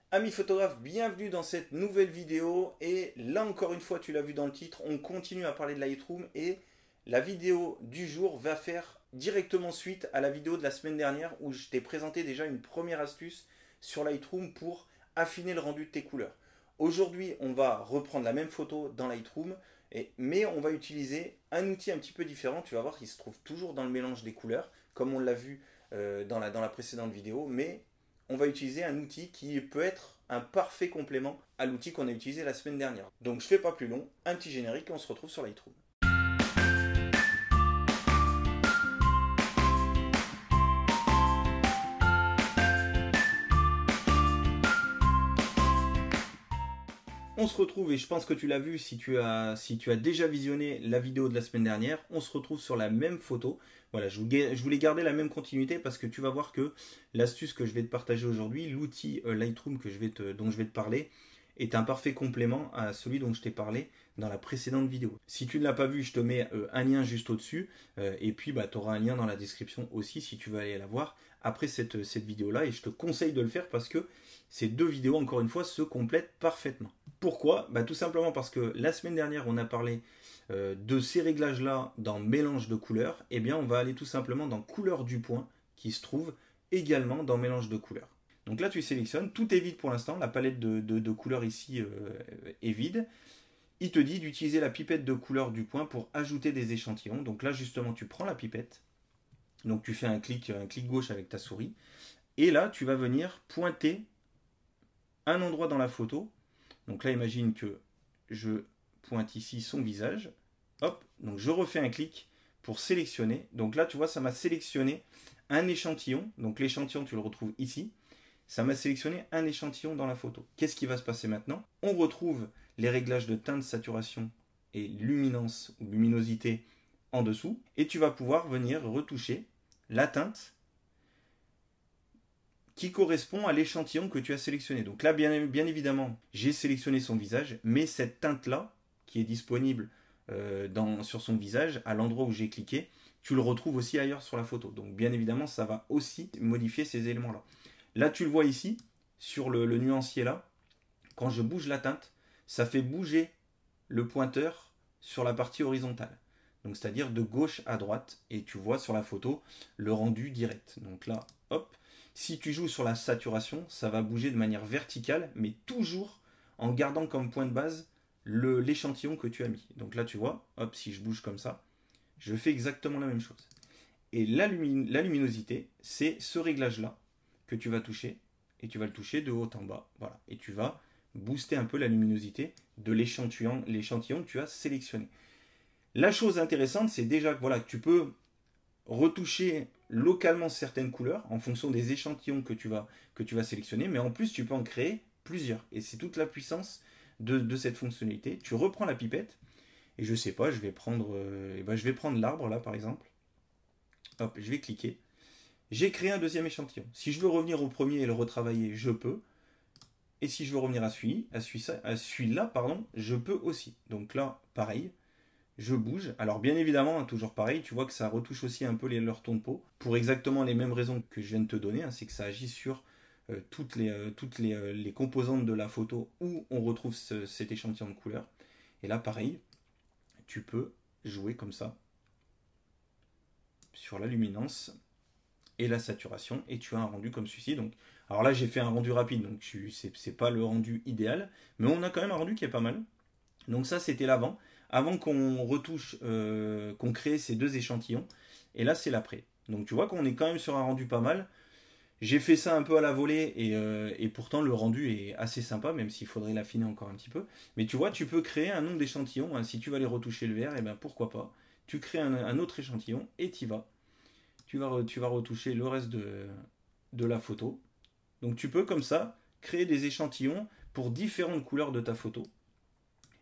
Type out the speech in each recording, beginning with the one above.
Amis photographes, bienvenue dans cette nouvelle vidéo et là encore une fois tu l'as vu dans le titre, on continue à parler de Lightroom et la vidéo du jour va faire directement suite à la vidéo de la semaine dernière où je t'ai présenté déjà une première astuce sur Lightroom pour affiner le rendu de tes couleurs. Aujourd'hui on va reprendre la même photo dans Lightroom mais on va utiliser un outil un petit peu différent, tu vas voir qu'il se trouve toujours dans le mélange des couleurs comme on l'a vu dans la précédente vidéo, mais on va utiliser un outil qui peut être un parfait complément à l'outil qu'on a utilisé la semaine dernière. Donc je fais pas plus long, un petit générique et on se retrouve sur Lightroom. On se retrouve, et je pense que tu l'as vu si tu as déjà visionné la vidéo de la semaine dernière, on se retrouve sur la même photo. Voilà, je voulais garder la même continuité parce que tu vas voir que l'astuce que je vais te partager aujourd'hui, l'outil Lightroom dont je vais te parler, est un parfait complément à celui dont je t'ai parlé dans la précédente vidéo. Si tu ne l'as pas vu, je te mets un lien juste au-dessus et puis tu auras un lien dans la description aussi si tu veux aller la voir après cette vidéo-là, et je te conseille de le faire parce que ces deux vidéos, encore une fois, se complètent parfaitement. Pourquoi? Tout simplement parce que la semaine dernière, on a parlé de ces réglages-là dans mélange de couleurs. Eh bien, on va aller tout simplement dans couleur du point, qui se trouve également dans mélange de couleurs. Donc là, tu sélectionnes, tout est vide pour l'instant, la palette de couleurs ici est vide. Il te dit d'utiliser la pipette de couleur du point pour ajouter des échantillons. Donc là, justement, tu prends la pipette, donc tu fais un clic gauche avec ta souris, et là, tu vas venir pointer un endroit dans la photo. Donc là, imagine que je pointe ici son visage. Hop, donc je refais un clic pour sélectionner. Donc là, tu vois, ça m'a sélectionné un échantillon. Donc l'échantillon, tu le retrouves ici. Ça m'a sélectionné un échantillon dans la photo. Qu'est-ce qui va se passer maintenant? On retrouve les réglages de teinte, saturation et luminance ou luminosité en dessous. Et tu vas pouvoir venir retoucher la teinte qui correspond à l'échantillon que tu as sélectionné. Donc là, bien évidemment, j'ai sélectionné son visage, mais cette teinte-là, qui est disponible sur son visage, à l'endroit où j'ai cliqué, tu le retrouves aussi ailleurs sur la photo. Donc bien évidemment, ça va aussi modifier ces éléments-là. Là, tu le vois ici, sur le nuancier là, quand je bouge la teinte, ça fait bouger le pointeur sur la partie horizontale. Donc c'est-à-dire de gauche à droite, et tu vois sur la photo le rendu direct. Donc là, hop. Si tu joues sur la saturation, ça va bouger de manière verticale, mais toujours en gardant comme point de base l'échantillon que tu as mis. Donc là, tu vois, hop, si je bouge comme ça, je fais exactement la même chose. Et la luminosité, c'est ce réglage-là que tu vas toucher, et tu vas le toucher de haut en bas. Voilà. Et tu vas booster un peu la luminosité de l'échantillon que tu as sélectionné. La chose intéressante, c'est déjà que tu peux retoucher localement certaines couleurs en fonction des échantillons que tu vas sélectionner, mais en plus tu peux en créer plusieurs. Et c'est toute la puissance de cette fonctionnalité. Tu reprends la pipette, et je sais pas, je vais prendre l'arbre là par exemple. Hop, je vais cliquer. J'ai créé un deuxième échantillon. Si je veux revenir au premier et le retravailler, je peux. Et si je veux revenir à celui-là, je peux aussi. Donc là, pareil, je bouge. Alors bien évidemment, toujours pareil, tu vois que ça retouche aussi un peu leur ton de peau, pour exactement les mêmes raisons que je viens de te donner, c'est que ça agit sur toutes les composantes de la photo où on retrouve cet échantillon de couleurs. Et là, pareil, tu peux jouer comme ça sur la luminance et la saturation, et tu as un rendu comme celui-ci. Donc, alors là, j'ai fait un rendu rapide, donc c'est pas le rendu idéal, mais on a quand même un rendu qui est pas mal. Donc ça, c'était l'avant. Avant qu'on retouche, qu'on crée ces deux échantillons. Et là, c'est l'après. Donc tu vois qu'on est quand même sur un rendu pas mal. J'ai fait ça un peu à la volée et pourtant le rendu est assez sympa, même s'il faudrait l'affiner encore un petit peu. Mais tu vois, tu peux créer un nombre d'échantillons. Hein. Si tu vas aller retoucher le vert, et pourquoi pas. Tu crées un autre échantillon et tu vas. Tu vas retoucher le reste de la photo. Donc tu peux comme ça créer des échantillons pour différentes couleurs de ta photo.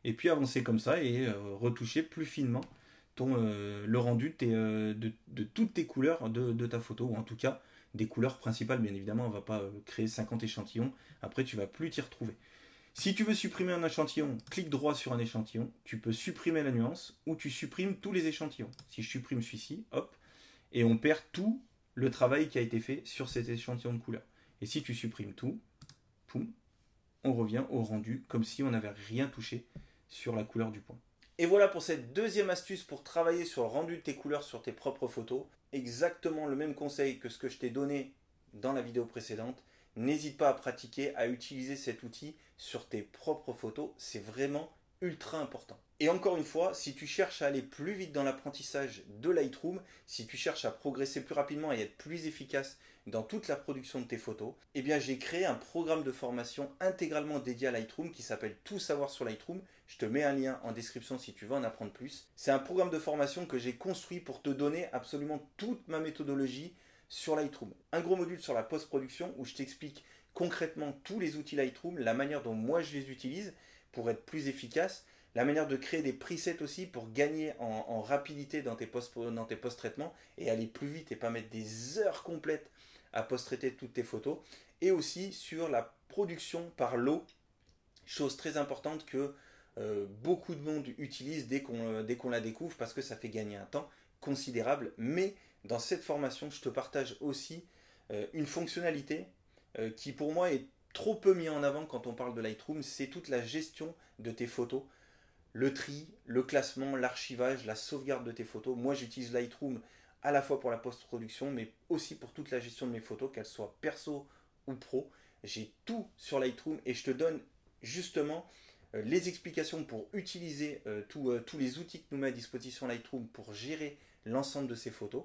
Et puis avancer comme ça et retoucher plus finement le rendu de toutes tes couleurs de ta photo, ou en tout cas des couleurs principales. Bien évidemment, on ne va pas créer 50 échantillons, après tu ne vas plus t'y retrouver. Si tu veux supprimer un échantillon, clique droit sur un échantillon, tu peux supprimer la nuance, ou tu supprimes tous les échantillons. Si je supprime celui-ci, hop, et on perd tout le travail qui a été fait sur cet échantillon de couleurs. Et si tu supprimes tout, poum, on revient au rendu comme si on n'avait rien touché sur la couleur du point. Et voilà pour cette deuxième astuce pour travailler sur le rendu de tes couleurs sur tes propres photos. Exactement le même conseil que ce que je t'ai donné dans la vidéo précédente. N'hésite pas à pratiquer, à utiliser cet outil sur tes propres photos. C'est vraiment ultra important. Et encore une fois, si tu cherches à aller plus vite dans l'apprentissage de Lightroom, si tu cherches à progresser plus rapidement et être plus efficace dans toute la production de tes photos, eh bien j'ai créé un programme de formation intégralement dédié à Lightroom qui s'appelle Tout savoir sur Lightroom. Je te mets un lien en description si tu veux en apprendre plus. C'est un programme de formation que j'ai construit pour te donner absolument toute ma méthodologie sur Lightroom. Un gros module sur la post-production où je t'explique concrètement tous les outils Lightroom, la manière dont moi je les utilise pour être plus efficace, la manière de créer des presets aussi pour gagner en rapidité dans tes post-traitements et aller plus vite et pas mettre des heures complètes à post-traiter toutes tes photos, et aussi sur la production par lot, chose très importante que beaucoup de monde utilise dès qu'on la découvre parce que ça fait gagner un temps considérable. Mais dans cette formation, je te partage aussi une fonctionnalité qui pour moi est trop peu mise en avant quand on parle de Lightroom, c'est toute la gestion de tes photos. Le tri, le classement, l'archivage, la sauvegarde de tes photos. Moi, j'utilise Lightroom à la fois pour la post-production, mais aussi pour toute la gestion de mes photos, qu'elles soient perso ou pro. J'ai tout sur Lightroom et je te donne justement les explications pour utiliser tous les outils que nous met à disposition Lightroom pour gérer l'ensemble de ces photos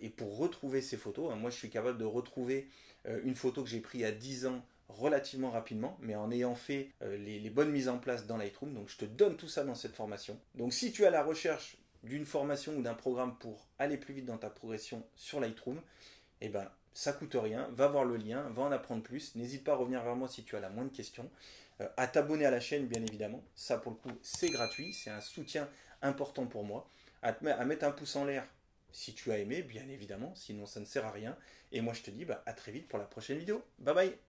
et pour retrouver ces photos. Moi, je suis capable de retrouver une photo que j'ai prise à 10 ans relativement rapidement, mais en ayant fait les bonnes mises en place dans Lightroom. Donc je te donne tout ça dans cette formation. Donc si tu es à la recherche d'une formation ou d'un programme pour aller plus vite dans ta progression sur Lightroom, eh ben ça coûte rien, va voir le lien, va en apprendre plus. N'hésite pas à revenir vers moi si tu as la moindre question. À t'abonner à la chaîne bien évidemment, ça pour le coup c'est gratuit, c'est un soutien important pour moi. À mettre un pouce en l'air si tu as aimé, bien évidemment, sinon ça ne sert à rien. Et moi je te dis à très vite pour la prochaine vidéo. Bye bye.